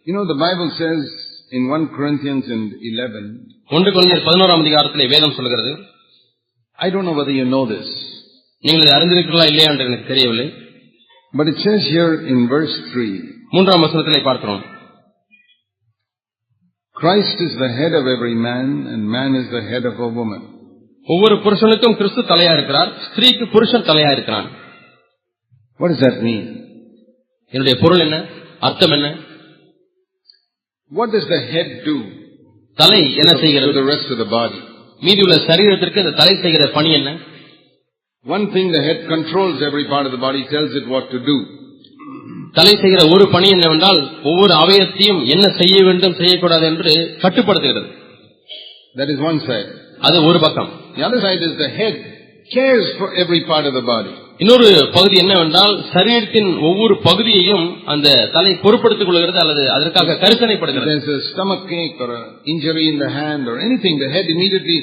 You know, the Bible says in 1 Corinthians 11, 1 கொரிந்தியர் 11ஆம் அதிகாரத்திலே வேதம் சொல்கிறது, I don't know whether you know this, நீங்கள் இதை அறிந்திருக்கிறீர்களா இல்லையா என்று எனக்கு தெரியவில்லை. but it says here in verse 3, 3ஆம் வசனத்திலே பார்க்கிறோம், Christ is the head of every man and man is the head of a woman. ஒவ்வொரு புருஷனுக்கும் கிறிஸ்து தலையா இருக்கிறார், ஸ்திரீக்கு புருஷன் தலையா இருக்கிறான். What does that mean? என்னுடைய பொருள் என்ன, அர்த்தம் என்ன? What does the head do தலை என்ன செய்கிறது to the rest of the body? மீதியுள்ள சரீரத்திற்கு இந்த தலை செய்கிற பணி என்ன? One thing, the head controls every part of the body, tells it what to do. தலை செய்கிற ஒரு பணி என்னவென்றால் ஒவ்வொரு அவயத்தையும் என்ன செய்ய வேண்டும் செய்யக்கூடாது என்று கட்டுப்படுத்துகிறது. That is one side. அது ஒரு பக்கம். The other side is the head cares for every part of the body. இன்னொரு பகுதி என்னவென்றால் சரீரத்தின் ஒவ்வொரு பகுதியையும் அந்த தலை பொறுப்படுத்திக் கொள்கிறது அல்லது அதற்காக கரிசனைப்படுகிறது. There's a stomach ache or an injury in the hand or anything, the head immediately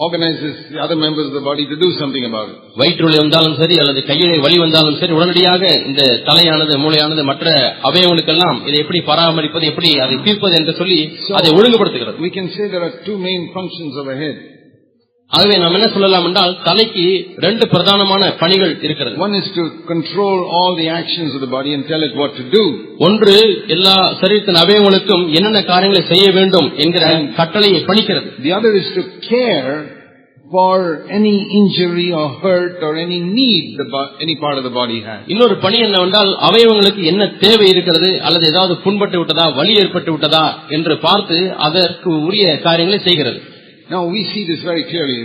organizes the other members of the body to do something about it. வயிற்றுவலி வந்தாலும் சரி அல்லது கையிலே வலி வந்தாலும் சரி, உடனடியாக இந்த தலையானது மூளையானது மற்ற அவயவங்களுக்கெல்லாம் இதை எப்படி பராமரிப்பது, எப்படி அதை தீர்ப்பது என்று சொல்லி அதை ஒழுங்குபடுத்துகிறது. We can say there are two main functions of a head. ஆகவே நாம் என்ன சொல்லலாம் என்றால் தலைக்கு ரெண்டு பிரதானமான பணிகள் இருக்கிறது. One is to control all the actions of the body and tell it what to do. ஒன்று எல்லா சரீரத்தின் அவயவங்களுக்கும் என்னென்ன காரியங்களை செய்ய வேண்டும் என்கிற கட்டளையை பணிக்கிறது. The other is to care for any injury or hurt or any need any part of the body has. இன்னொரு பணி என்னவென்றால் அவயவங்களுக்கு என்ன தேவை இருக்கிறது அல்லது ஏதாவது புண்பட்டு விட்டதா, வலி ஏற்பட்டு விட்டதா என்று பார்த்து அதற்கு உரிய காரியங்களை செய்கிறது. Now we see this very clearly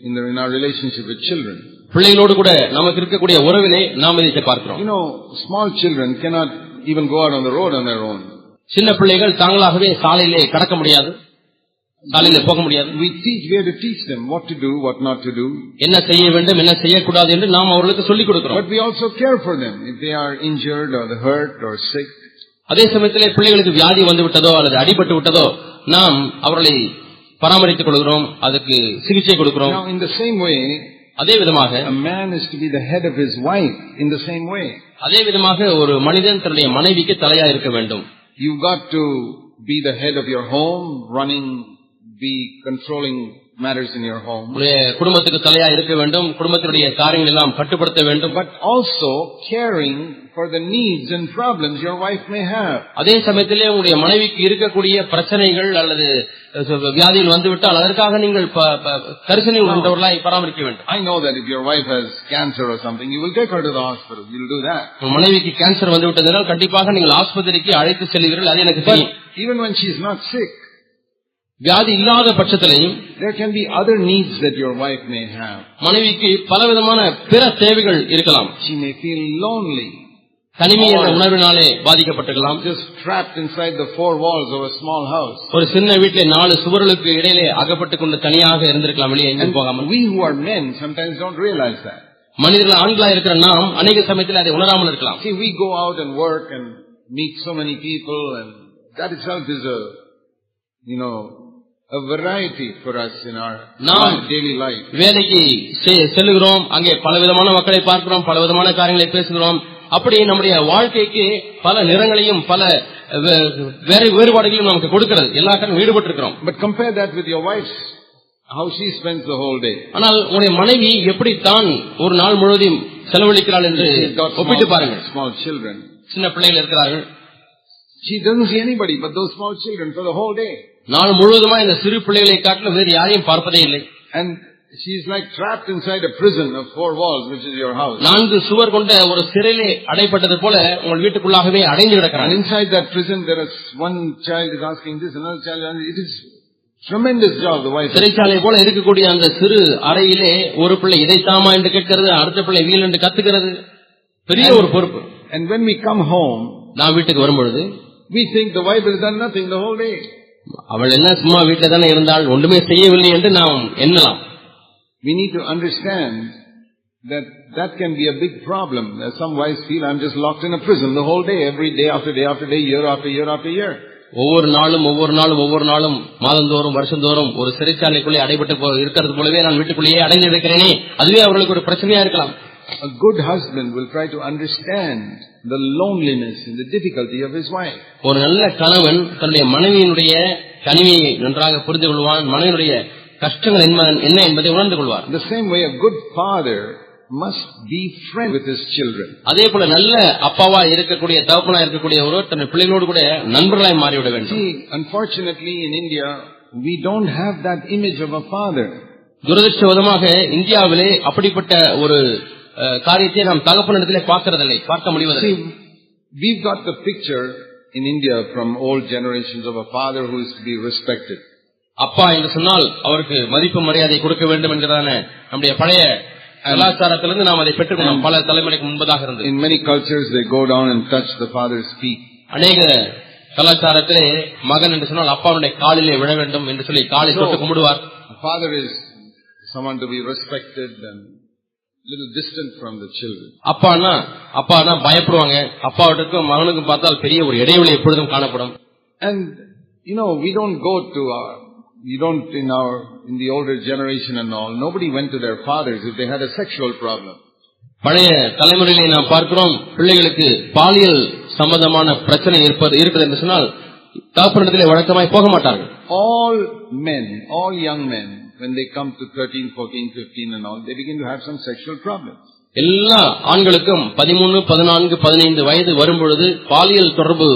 in our relationship with children. பிள்ளைகளோடு கூட நமக்கு இருக்கக்கூடிய உறவிலே நாம் இதை பார்க்கிறோம். You know, small children cannot even go out on the road on their own. சின்ன பிள்ளைகள் தாங்களாகவே சாலையிலே கடக்க முடியாது, சாலையிலே போக முடியாது. We have to teach them what to do, what not to do. என்ன செய்ய வேண்டும், என்ன செய்யக்கூடாது என்று நாம் அவர்களுக்கு சொல்லிக் கொடுக்கிறோம். But we also care for them if they are injured or hurt or sick. அதே சமயத்திலே பிள்ளைகளுக்கு வியாதி வந்து விட்டதோ அல்லது அடிபட்டு விட்டதோ நாம் அவர்களை பராமரித்துக் கொள்கிறோம், அதுக்கு சிகிச்சை கொடுக்கிறோம். Now in the same way, அதே விதமாக a man is to be the head of his wife in the same way. அதே விதமாக ஒரு மனிதன் தன்னுடைய மனைவிக்கு தலையா இருக்க வேண்டும். You got to be the head of your home, be controlling matters in your home. குடும்பத்துக்கு தலையா இருக்க வேண்டும், குடும்பத்தினுடைய காரியங்கள் எல்லாம் கட்டுப்படுத்த வேண்டும். But also caring for the needs and problems your wife may have. அதே சமயத்திலே உங்களுடைய மனைவிக்கு இருக்கக்கூடிய பிரச்சனைகள் அல்லது வியாதிகள் வந்துவிட்டால் அதற்காக நீங்கள் கரிசனை உள்ளவர்களாய் பராமரிக்க வேண்டும். I know that if your wife has cancer or something, you will take her to the hospital. You will do that. மனைவிக்கு கேன்சர் வந்து விட்டதனால் கண்டிப்பாக நீங்கள் ஆஸ்பத்திரிக்கு அழைத்து செல்வீர்கள், அது எனக்கு தெரியும். Even when she is not sick, வியாதி இல்லாத பட்சத்திலேயும் there can be other needs that your wife may have. மனைவிக்கு பலவிதமான பிற தேவைகள் இருக்கலாம். She may feel lonely, தனிமை என்ற உணர்வினாலே பாதிக்கப்பட்டிருக்கலாம். just trapped inside the four walls of a small house. ஒரு சின்ன வீட்டிலே 4 சுவர்களுக்கு இடையிலே அகப்பட்டுக் கொண்டு தனியாக இருந்திருக்கலாம், வெளியே எங்கும் போகாமல். We who are men sometimes don't realize that. மனிதர்கள் ஆண்களா இருக்கிற நாம் அநேக சமயத்தில் அதை உணராமல் இருக்கலாம். See, we go out and work and meet so many people, and that itself is a variety for us in our daily life. வேலைக்கு செல்லுகிறோம், அங்கே பலவிதமான மக்களை பார்க்கிறோம், பலவிதமான காரியங்களை பேசுகிறோம். அப்படி நம்முடைய வாழ்க்கைக்கு பல நிறங்களையும் பல வேறுபாடுகளையும் நமக்கு கொடுக்கிறது. எல்லா காரணம் ஈடுபட்டு இருக்கிறோம். But compare that with your wife, how she spends the whole day. ஆனால் உங்களுடைய மனைவி எப்படி தான் ஒரு நாள் முழுவதும் செலவழிக்கிறாள் என்று ஒப்பிட்டு பாருங்கள். Small children, சின்ன பிள்ளைகள் இருக்கிறார்கள். She doesn't see anybody but those small children for the whole day. நாள் முழுவதுமா இந்த சிறு பிள்ளைகளை காட்டிலும் வேறு யாரையும் பார்ப்பதே இல்லை. And she is like trapped inside a prison of 4 walls, which is your house. 4 சுவர் கொண்ட ஒரு சிறையிலே அடைப்பட்டது போல உங்கள் வீட்டுக்குள்ளாகவே அடைந்து கிடக்கிறார். And inside that prison there is one child is asking this, another child, and it is tremendous job the wife. சிறைச்சாலை போல இருக்கக்கூடிய அந்த சிறு அறையிலே ஒரு பிள்ளை இதைத்தாமா என்று கேட்கிறது, அடுத்த பிள்ளை வீல் என்று கத்துக்கிறது, பெரிய ஒரு பொறுப்பு. And when we come home, நான் வீட்டுக்கு வரும்பொழுது we think the wife has done nothing the whole day. அவள் என்ன சும்மா வீட்டில் தானே இருந்தால் ஒன்றுமே செய்யவில்லை என்று நாம் எண்ணலாம். We need to understand that can be a big problem. Some wives feel, I'm just locked in a prison the whole day, every day after day after day, year after year after year. ஒவ்வொரு நாளும் மாதந்தோறும் வருஷந்தோறும் ஒரு சிறைச்சாலைக்குள்ளே அடைபட்டு இருக்கிறது போலவே நான் வீட்டுக்குள்ளேயே அடைந்து இருக்கிறேனே, அதுவே அவர்களுக்கு ஒரு பிரச்சனையா இருக்கலாம். A good husband will try to understand the loneliness and the difficulty of his wife. ஒரு நல்ல கணவன் தன்னுடைய மனைவியினுடைய தனிமையை நன்றாக புரிந்து கொள்வான், மனைவியுடைய கஷ்டங்கள் என்ன என்பதை உணர்ந்து கொள்வார். The same way a good father must be friend with his children. அதே போல நல்ல அப்பாவா இருக்கக்கூடிய தகப்பனா இருக்கக்கூடிய ஒருவர் தன் பிள்ளைகளோடு கூட நண்பர்களாய் மாறிவிட வேண்டும். See, unfortunately in India we don't have that image of a father. துரதிர்ஷ்டவசமாக இந்தியாவிலே அப்படிப்பட்ட ஒரு காரியத்தை நாம் தகப்பனிடத்திலே பார்க்க முடிவதில்லை. We've got the picture in India from old generations of a father who is to be respected. அப்பா என்று சொன்னால் அவருக்கு மதிப்பு மரியாதை கொடுக்க வேண்டும் என்கிறதான நம்முடைய பழைய கலாச்சாரத்திலிருந்து நாம் அதை பெற்றுக்கொண்டோம் பல தலைமுறைக்கு முன்பதாக இருந்தது. In many cultures they go down and touch the father's feet. அநேக கலாச்சாரத்திலே மகன் என்று சொன்னால் அப்பாவுடைய காலிலே விழ வேண்டும் என்று சொல்லி காலை தொட்டு கும்பிடுவார். Father is someone to be respected and little distant from the children. அப்பானா பயப்படுவாங்க. அப்பாவுக்கும் மகனுக்கும் பார்த்தால் பெரிய ஒரு இடைவெளி எப்பொழுதும் காணப்படும். And we don't go to in the older generation and all, nobody went to their fathers if they had a sexual problem. பழைய தலைமுறையிலே நாம் பார்க்கிறோம், பிள்ளைகளுக்கு பாலியல் சம்பந்தமான பிரச்சனை இருக்குது என்று சொன்னால் தகப்பனிடத்திலே வழக்கமாய் போக மாட்டார்கள். All young men, when they come to 13, 14, 15 and all, they begin to have some sexual problems. எல்லா ஆண்களுக்கும் 13, 14, 15 வயது வரும்பொழுது பாலியல் தொடர்பு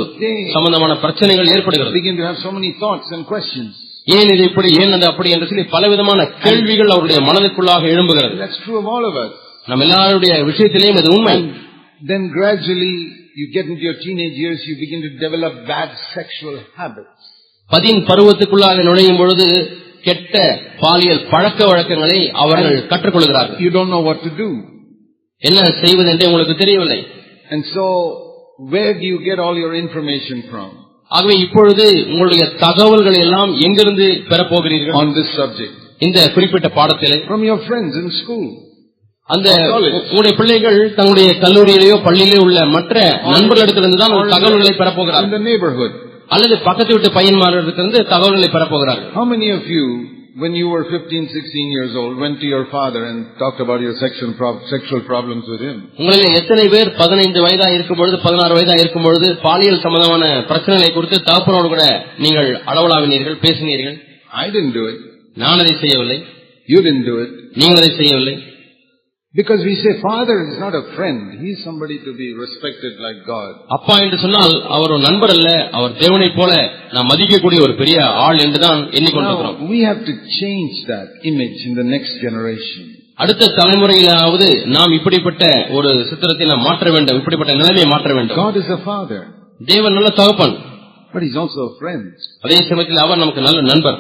சம்பந்தமான பிரச்சனைகள் ஏற்படுகிறது. They begin to have so many thoughts and questions. ஏன் இது இப்படி, ஏன் அது அப்படி என்று சொல்லி பலவிதமான கேள்விகள் அவருடைய மனதுக்குள்ளாக எழும்புகிறது. That's true of all of us. நம்ம எல்லாருடைய விஷயத்திலேயும் இது உண்மை. Then gradually you get into your teenage years, you begin to develop bad sexual habits. 10 பருவத்துக்குள்ளாக நுழையும் பொழுது கெட்ட பாலியல் பழக்க வழக்கங்களை அவர்கள் கற்றுக்கொள்கிறார்கள். You don't know what to do. என்ன செய்வது என்று உங்களுக்கு தெரியவில்லை. And so where do you get all your information from? ஆகவே இப்பொழுது உங்களுடைய தகவல்கள் எல்லாம் எங்கிருந்து பெறப்போகிறீர்கள்? On this subject. இந்த குறிப்பிட்ட பாடத்திலே From your friends in school. அந்த உங்களுடைய பிள்ளைகள் தங்களுடைய கல்லூரியிலேயோ பள்ளியிலேயோ உள்ள மற்ற நண்பர்களிடத்திலிருந்து தான் தகவல்களை பெறப்போகிறார்கள். In the neighborhood. அல்லது பக்கத்து வீட்டு பையன்மாரிடத்திலிருந்து தகவல்களை பெறப்போகிறார்கள். How many of you, when you were 15, 16 years old, went to your father and talked about your sexual problems with him? உங்களில் எத்தனை பேர் 15 வயதா இருக்கும் பொழுது 16 வயதா இருக்கும் பொழுது பாலியல் சம்பந்தமான பிரச்சனைகளை குறித்து தகப்பனோடு கூட நீங்கள் அளவலாவினீர்கள், பேசினீர்கள்? I didn't do it. நான் அதை செய்யவில்லை. You didn't do it. நீங்கள் அதை செய்யவில்லை. Because we say father is not a friend, he is somebody to be respected like God. அப்பா என்று சொன்னால் அவர் ஒரு நண்பர் அல்ல, அவர் தேவனை போல நாம் மதிக்கக்கூடிய ஒரு பெரிய ஆள் என்றுதான் எண்ணிக்கொண்டிருக்கிறோம். We have to change that image in the next generation. அடுத்த தலைமுறையிலாவது நாம் இப்படிப்பட்ட ஒரு சித்திரத்தை நாம் மாற்ற வேண்டும், இப்படிப்பட்ட நிலைமையை மாற்ற வேண்டும். God is a father. தேவன் நல்ல தகப்பன். But he's also a friend. அதே சமயத்தில் அவர் நமக்கு நல்ல நண்பர்.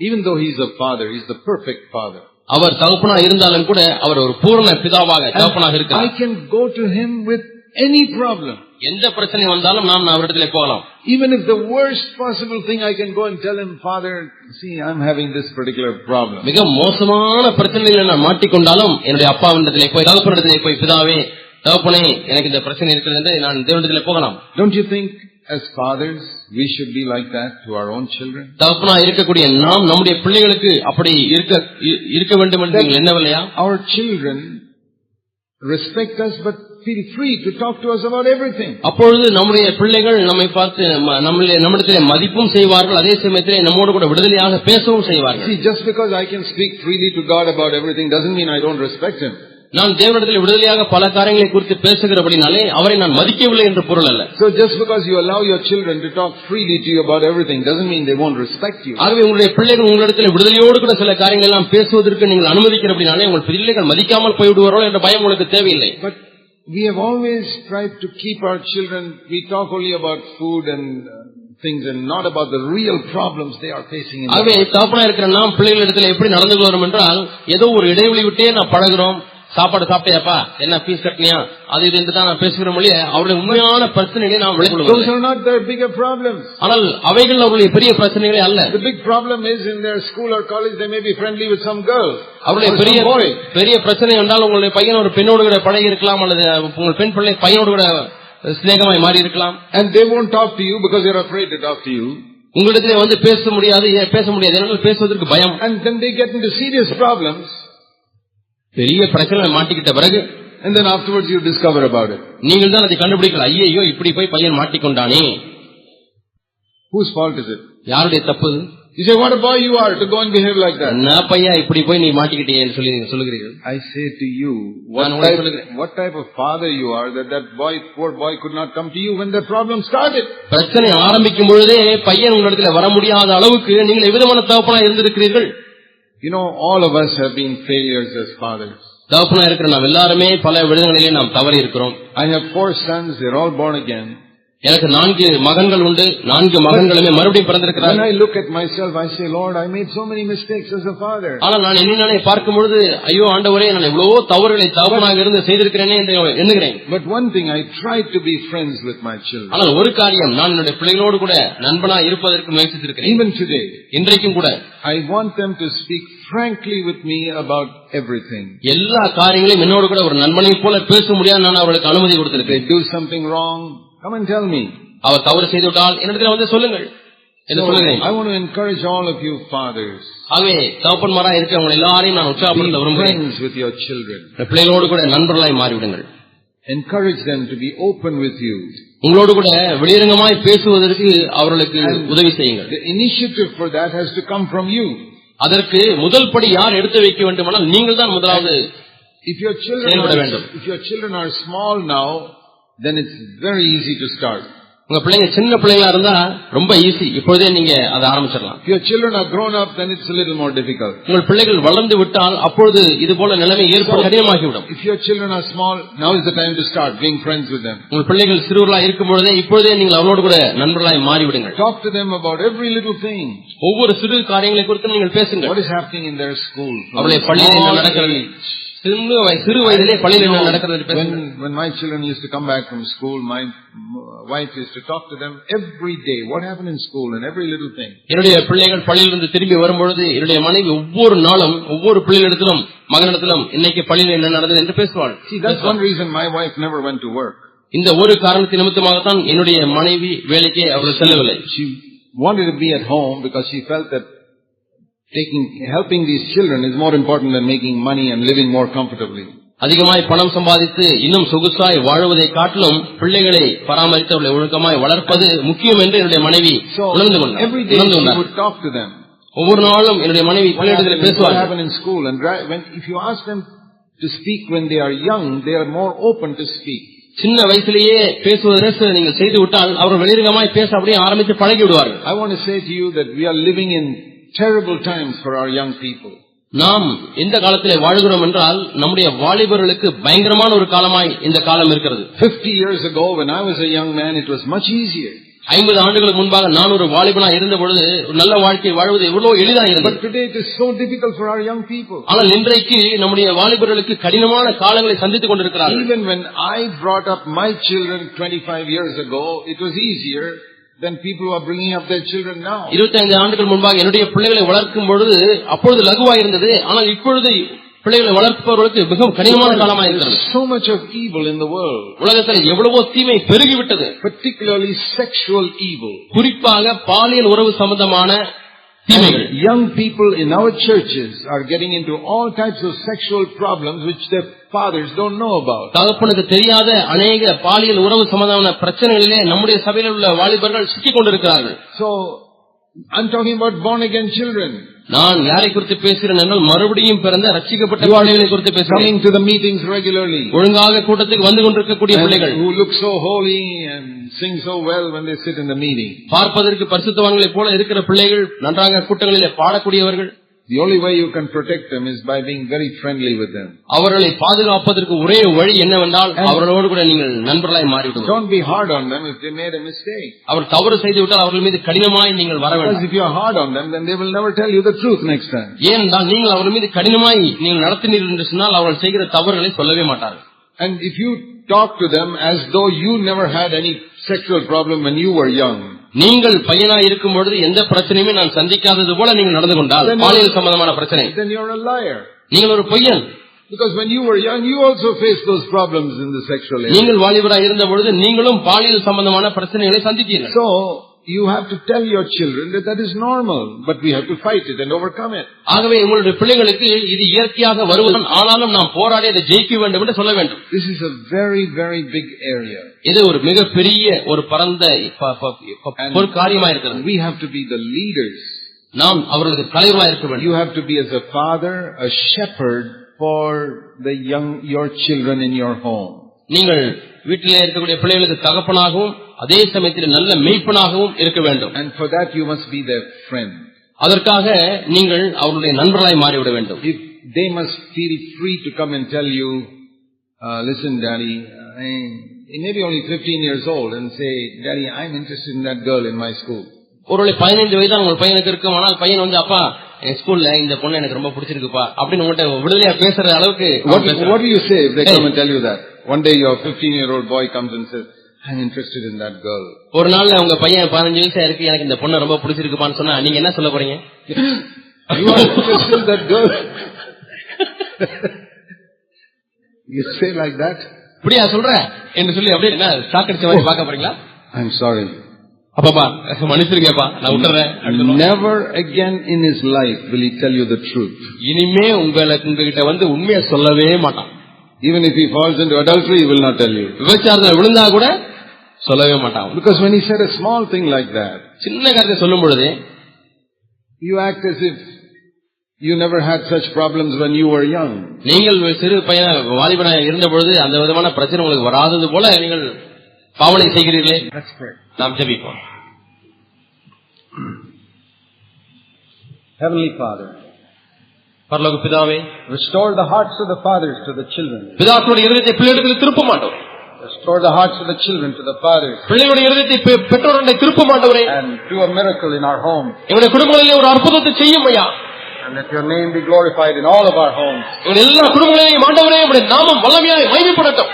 Even though he's a father, he's the perfect father. அவர் தகப்பனா இருந்தாலும் கூட அவர் ஒரு பூரண பிதாவாக தகப்பனாக இருக்கிறார். I can go to him with any problem. எந்த பிரச்சனை வந்தாலும் நாம் அவரிடத்திலே போகலாம். Even if the worst possible thing, I can go and tell him, Father, see, I'm having this particular problem. மிக மோசமான பிரச்சனையில் நான் மாட்டிக்கொண்டாலும் என்னுடைய அப்பாவிடத்திலே போய் தகப்பனிடத்திலே போய் பிதாவே தகப்பனே எனக்கு இந்த பிரச்சனை இருக்கிறது என்று நான் தேவனிடத்திலே போகலாம். Don't you think as fathers we should be like that to our own children? தகப்பனா இருக்கக்கூடிய நாம் நம்முடைய பிள்ளைகளுக்கு அப்படி இருக்க வேண்டும் என்று நீங்கள் எண்ணவில்லையா? Our children respect us but feel free to talk to us about everything. அப்பொழுது நம்முடைய பிள்ளைகள் நம்மை பார்த்து நம்மிடத்திலே மதிப்பும் செய்வார்கள், அதே சமயத்திலே நம்மோடு கூட விடுதலையாக பேசவும் செய்வார்கள். See, just because I can speak freely to God about everything doesn't mean I don't respect him. நான் தேவனிடத்தில் விடுதலையாக பல காரியங்களை குறித்து பேசுகிறபடினாலே அவரை நான் மதிக்கவில்லை என்று பொருள் அல்ல. So just because you allow your children to talk freely to you about everything doesn't mean they won't respect you. ஆகவே உங்களுடைய பிள்ளைகள் உங்களிடத்தில் விடுதலையோடு கூட சில காரியங்கள் எல்லாம் பேசுவதற்கு நீங்கள் அனுமதிக்கிறபடினாலே உங்கள் பிள்ளைகள் மதிக்காமல் போய்விடுவாரோ என்ற பயம் உங்களுக்கு தேவையில்லை. But we have always tried to keep our children, we talk only about food and things and not about the real problems they are facing in life. ஆகவே தகப்பனா இருக்கிற நாம் பிள்ளைகளிடத்தில் எப்படி நடந்து கொள்கிறோம் என்றால் ஏதோ ஒரு இடைவெளி விட்டே நான் பழகிறோம். சாப்பாடு சாப்பிட்டியாப்பா, என்ன ஃபீஸ் கட்டினியா, அது இது என்று தான் நான் பேசுகிற மொழிய அவருடைய உண்மையான பிரச்சனைகளை நாம் விளக்குகிறோம். Those are not their bigger problems. ஆனால் அவைகள் அவருடைய பெரிய பிரச்சனைகளே அல்ல. The big problem is in their school or college they may be friendly with some girl. அவருடைய பெரிய பிரச்சனை என்றால் உங்களுடைய பையன் ஒரு பெண்ணோடு கூட பழகி இருக்கலாம், அல்லது உங்கள் பெண் பிள்ளை பையனோடு கூட சிநேகமாய் மாறி இருக்கலாம். And they won't talk to you because you're afraid to talk to you. உங்களிடத்திலே வந்து பேச முடியாது ஏனென்றால் பேசுவதற்கு பயம். And then they get into serious problems. பெரிய பிரச்சனை மாட்டிக்கிட்ட பிறகு and then afterwards you discover about it. நீங்கள் தான் அதை கண்டுபிடிக்கல. ஐயோ இப்படி போய் பையன் மாட்டிக்கொண்டானே. Whose fault is it? யாருடைய தப்பு? You say, what a boy you are to go and behave like that. என்ன பையா இப்படி போய் நீ மாட்டிக்கிட்டேன்னு சொல்லி சொல்லுகிறீர்கள். I say to you, what type of father you are that poor boy could not come to you when the problem started. பிரச்சனை ஆரம்பிக்கும் பொழுதே பையன் உங்களிடத்துல வர முடியாத அளவுக்கு நீங்கள் எவ்விதமான தகப்பனா இருந்திருக்கிறீர்கள். You know, all of us have been failures as fathers. தகப்பனா இருக்கிற நாம் எல்லாருமே பல விதங்களிலே நாம் தவறி இருக்கிறோம். I have 4 sons, they're all born again. எனக்கு 4 மகன்கள் உண்டு. 4 மகன்களுமே மறுபடியும் பிறந்திருக்கிறார்கள். When I look at myself, I say, Lord, I made so many mistakes as a father. ஆனால் நான் என்னை பார்க்கும் பொழுது ஐயோ ஆண்டவரே நான் எவ்வளவோ தவறுகளை தகப்பனாக இருந்து செய்திருக்கிறேனே என்று எண்ணுகிறேன். But one thing, I try to be friends with my children. ஆனால் ஒரு காரியம், நான் என்னுடைய பிள்ளைகளோடு கூட நண்பனா இருப்பதற்கு முயற்சித்திருக்கிறேன். Even today, இன்றைக்கும் கூட I want them to speak frankly with me about everything. எல்லா காரியங்களையும் என்னோடு கூட ஒரு நண்பனை போல பேச முடியாது நான் அவர்களுக்கு அனுமதி கொடுத்திருக்கிறேன். They do something wrong, come and tell me. அவர் தவறு செய்துவிட்டால் என்னிடத்தில் வந்து சொல்லுங்கள் என்று சொல்லுகிறேன். I want to encourage all of you fathers. ஆகவே தகப்பன்மாரா இருக்கிறவங்க எல்லாரையும் நான் உற்சாகப்படுத்த விரும்புகிறேன். Friends with your children. பிள்ளைகளோடு கூட நண்பர்களாய் மாறிவிடுங்கள். Encourage them to be open with you. உங்களோடு கூட வெளியரங்கமாய் பேசுவதற்கு அவர்களுக்கு உதவி செய்யுங்கள். The initiative for that has to come from you. அதற்கு முதல் படி யார் எடுத்து வைக்க வேண்டுமானால் நீங்கள் தான் முதலாவது. If your children are small now, then it's very easy to start. உங்க பிள்ளைங்க சின்ன பிள்ளைங்களா இருந்தா ரொம்ப ஈஸி, இப்பொழுதே நீங்க அதை ஆரம்பிச்சிடலாம். If your children are grown up, then it's a little more difficult. உங்கள் பிள்ளைகள் வளர்ந்து விட்டால் அப்பொழுது இது போல நிலைமை ஏற்பட கடினமாகிவிடும். If your children are small, now is the time to start being friends with them. உங்கள் பிள்ளைகள் சிறுவர்களா இருக்கும் பொழுதே இப்பொழுதே நீங்கள் அவளோடு கூட நண்பர்களாய் மாறிவிடுங்கள். Talk to them about every little thing. ஒவ்வொரு சிறு காரியங்களை குறித்து நீங்கள் பேசுங்கள். What is happening in their school? அவளுடைய பள்ளியில் என்ன நடக்கிறது, சிறு வயதிலே பள்ளியில் என்ன நடக்கிறது. When my children used to come back from school, my wife used to talk to them every day. What happened in school and every little thing. என்னுடைய பிள்ளைகள் பள்ளியிலிருந்து திரும்பி வரும்பொழுது என்னுடைய மனைவி ஒவ்வொரு நாளும் ஒவ்வொரு பிள்ளைகளிடத்திலும் மகனிடத்திலும் இன்னைக்கு பள்ளியில் என்ன நடந்தது என்று பேசுவாள். See, that's one reason my wife never went to work. இந்த ஒரு காரணத்தின் நிமித்தமாகத்தான் என்னுடைய மனைவி வேலைக்கு அவள் செல்லவில்லை. She wanted to be at home because she felt that helping these children is more important than making money and living more comfortably. அதிகமாய் பணம் சம்பாதித்து இன்னும் சொகுசாய் வாழுவதை காட்டிலும் பிள்ளைகளை பராமரித்து அவளை ஒழுக்கமாய் வளர்ப்பது முக்கியம் என்று என்னுடைய மனைவி உணர்ந்து கொண்டார். Every day she would talk to them. ஒவ்வொரு நாளும் என்னுடைய மனைவி பிள்ளைகளிடத்தில் பேசுவார். What happened in school, and if you ask them to speak when they are young, they are more open to speak. சின்ன வயசுலேயே பேசுவதற்கு நீங்கள் செய்து விட்டால் அவர்கள் வெளிரங்கமாய் பேச அப்படியே ஆரம்பித்து பழகி விடுவார்கள். I want to say to you that we are living in terrible times for our young people. நாம் இந்த காலத்திலே வாழ்கிறோம் என்றால் நம்முடைய வாலிபர்களுக்கு பயங்கரமான ஒரு காலமாய் இந்த காலம் இருக்கிறது. 50 years ago when I was a young man, it was much easier. 50 ஆண்டுகளுக்கு முன்பாக நான் ஒரு வாலிபனா இருந்த பொழுது நல்ல வாழ்க்கை வாழ்வது எவ்வளவு எளிதாக இருந்தது. But today it is so difficult for our young people. ஆனால் இன்றைக்கு நம்முடைய வாலிபர்களுக்கு கடினமான காலங்களை சந்தித்துக் கொண்டிருக்கிறார்கள். Even when I brought up my children 25 years ago, it was easier than people who are bringing up their children now. 25 ஆண்டுகள் முன்பாக என்னுடைய பிள்ளைகளை வளர்க்கும் பொழுது அப்பொழுது லகுவாக இருந்தது. ஆனால் இப்பொழுது பிள்ளைகளை வளர்ப்பவர்களுக்கு மிகவும் கடினமான காலமாக இருக்கிறது. So much of evil in the world. உலகத்தில் எவ்வளவோ தீமை பெருகிவிட்டது. Particularly sexual evil. குறிப்பாக பாலியல் உறவு சம்பந்தமான தீமைகள். Young people in our churches are getting into all types of sexual problems which their fathers don't know about. தகப்பனுக்கு தெரியாத அநேக பாலியல் உறவு சம்பந்தமான பிரச்சனைகளிலே நம்முடைய சபையில் உள்ள வாலிபர்கள் சிக்கிக் கொண்டிருக்கிறார்கள். So I'm talking about born again children. நான் யாரை குறித்து பேசுகிறேன் என்றால் மறுபடியும் பிறந்த ரட்சிக்கப்பட்ட பிள்ளைகளை குறித்து பேசுகிறேன். Coming to the meetings regularly. ஒழுங்காக கூட்டத்துக்கு வந்து கொண்டிருக்கக்கூடிய பிள்ளைகள். Who look so holy and sing so well when they sit in the meeting. பார்ப்பதற்கு பரிசுத்தவான்களைப் போல இருக்கிற பிள்ளைகள் நன்றாக கூட்டங்களிலே பாடக்கூடியவர்கள். The only way you can protect them is by being very friendly with them. அவர்களை பாதுகாப்பதற்கு ஒரே வழி என்னவென்றால் அவர்களோடு கூட நீங்கள் நண்பர்களாய் மாறிவிடுங்கள். Don't be hard on them if they made a mistake. அவர் தவறு செய்து விட்டால் அவர்கள் மீது கடினமாய் நீங்கள் வர வேண்டும். Because if you are hard on them, then they will never tell you the truth next time. ஏனென்றால் நீங்கள் அவர்கள் மீது கடினமாய் நீங்கள் நடத்தினீர்கள் என்று சொன்னால் அவர்கள் செய்கிற தவறுகளை சொல்லவே மாட்டார்கள். And if you talk to them as though you never had any sexual problem when you were young, நீங்கள் பையனாய் இருக்கும் பொழுது எந்த பிரச்சனையுமே நான் சந்திக்காதது போல நீங்கள் நடந்து கொண்டால் பாலியல் சம்பந்தமான பிரச்சனை, then you are a liar. நீங்கள் ஒரு பொய்யன். Because when you were young, you also faced those problems in the sexual area. நீங்கள் வாலிபராய் இருந்த பொழுது நீங்களும் பாலியல் சம்பந்தமான பிரச்சனைகளை சந்தித்தீர்கள். So you have to tell your children that is normal, but we have to fight it and overcome it. ஆகவே உங்களுடைய பிள்ளைகளுக்கு இது இயற்கையாக வருவதுதான், ஆனாலும் நாம் போராடி அதை ஜெயிக்க வேண்டும் என்று சொல்ல வேண்டும். This is a very, very big area. இது ஒரு மிகப்பெரிய ஒரு பரந்த ஒரு காரியமா இருக்கிறது. We have to be the leaders. நாம் அவர்களுக்கு தலைவராக இருக்க வேண்டும். You have to be as a father, a shepherd for your children in your home. நீங்கள் வீட்டிலே இருக்கக்கூடிய பிள்ளைகளுக்கு தகப்பனாகவும் அதே சமயத்தில் நல்ல மேய்ப்பனாகவும் இருக்க வேண்டும். And for that you must be their friend. அதற்காக நீங்கள் அவருடைய நண்பர்களாய் மாறிவிட வேண்டும். If they must feel free to come and tell you, listen daddy, maybe only 15 years old, and say, daddy, I'm interested in that girl in my school. ஒருவேளை 15 வயதான் உங்கள் பையனுக்கு இருக்கும், ஆனால் பையன் வந்து அப்பா என் ஸ்கூல்ல இந்த பொண்ணு எனக்கு ரொம்ப பிடிச்சிருக்குப்பா அப்படின்னு உங்கள்கிட்ட விடுதலையா பேசுற அளவுக்கு. What do you say if they come and tell you that? One day your 15-year-old boy comes and says, I'm interested in that girl. ஒரு நாள்ல உங்க பையன் 15 வயசா இருக்கு, எனக்கு இந்த பொண்ணு ரொம்ப பிடிச்சிருக்குப்பான்னு சொன்னா நீங்க என்ன சொல்ல போறீங்க? You are interested in that girl? You say like that? இப்படியா சொல்ற என்று சொல்லி அப்படியே என்ன சாக்கடிச்ச மாதிரி பார்க்க போறீங்களா? I'm sorry. அப்பா மன்னிச்சிருக்கேப்பா, நான் விட்டுறேன். Never again in his life will he tell you the truth. இனிமே உங்ககிட்ட வந்து உண்மையை சொல்லவே மாட்டான். Even if he falls into adultery, he will not tell you. விபச்சாரத்தில் விழுந்தா கூட சொல்லவே மாட்டான். Because when he said a small thing like that, சின்ன காரியத்தை சொல்லும் பொழுது you act as if you never had such problems when you were young. நீங்கள் சிறு பையன் வாலிபனாக இருந்த பொழுது அந்த விதமான பிரச்சனை உங்களுக்கு வராதது போல நீங்கள் பாவனை செய்கிறீர்களே. நாம் ஜெபிப்போம். Heavenly Father, பரலோக பிதாவே, restore the hearts of the fathers to the children. பிதாக்களுடைய இதயத்தை பிள்ளைகளுக்கு திருப்ப மாட்டோம். Restore the hearts of the children to the fathers. பிள்ளைகளுடைய இதயத்தை பெற்றோருடைய திருப்ப மாட்டவரே. And do a miracle in our homes. எங்களுடைய குடும்பங்களிலே ஒரு அற்புதத்தை செய்யும் ஐயா. And let your name be glorified in all of our homes. எங்களுடைய எல்லா குடும்பங்களையும் ஆண்டவரே உம்முடைய நாமம் வல்லமையாய் மகிமைப்படட்டும்.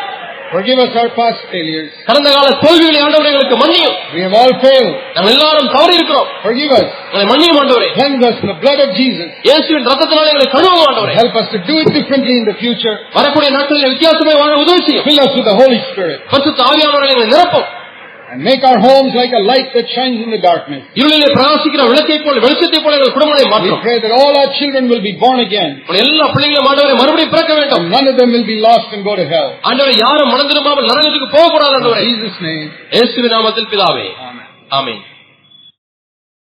Forgive us our past failures. கடந்த கால தோல்விகளை ஆண்டவரே எங்களுக்கு மன்னியும். We have all failed. நாம் எல்லாரும் தவறி இருக்கிறோம். Forgive us. எங்களை மன்னியும் ஆண்டவரே. Cleanse us in the blood of Jesus. இயேசுவின் இரத்தத்தினாலே எங்களை கழுவும் ஆண்டவரே. Help us to do it differently in the future. வரக்கூடிய நாட்களில் வித்தியாசமே வாழ உதவி செய்யும். Fill us with the Holy Spirit. பரிசுத்த ஆவியானவரை எங்களை நிரப்பும். And make our homes like a light that shines in the darkness. இருளிலே பிரகாசிக்கிற விளக்கை போல வெளிச்சத்தை போல எங்கள் குடும்பங்களை மாற்றும். We pray that all our children will be born again. எல்லா பிள்ளைகளும் ஆண்டவரே மறுபடியும் பிறக்க வேண்டும். None of them will be lost and go to hell. ஆண்டவரே யாரும் மனம் திரும்பாமல் நரகத்துக்கு போக கூடாது ஆண்டவரே. In Jesus' name. இயேசுவின் நாமத்தில் பிதாவே. Amen. ஆமென்.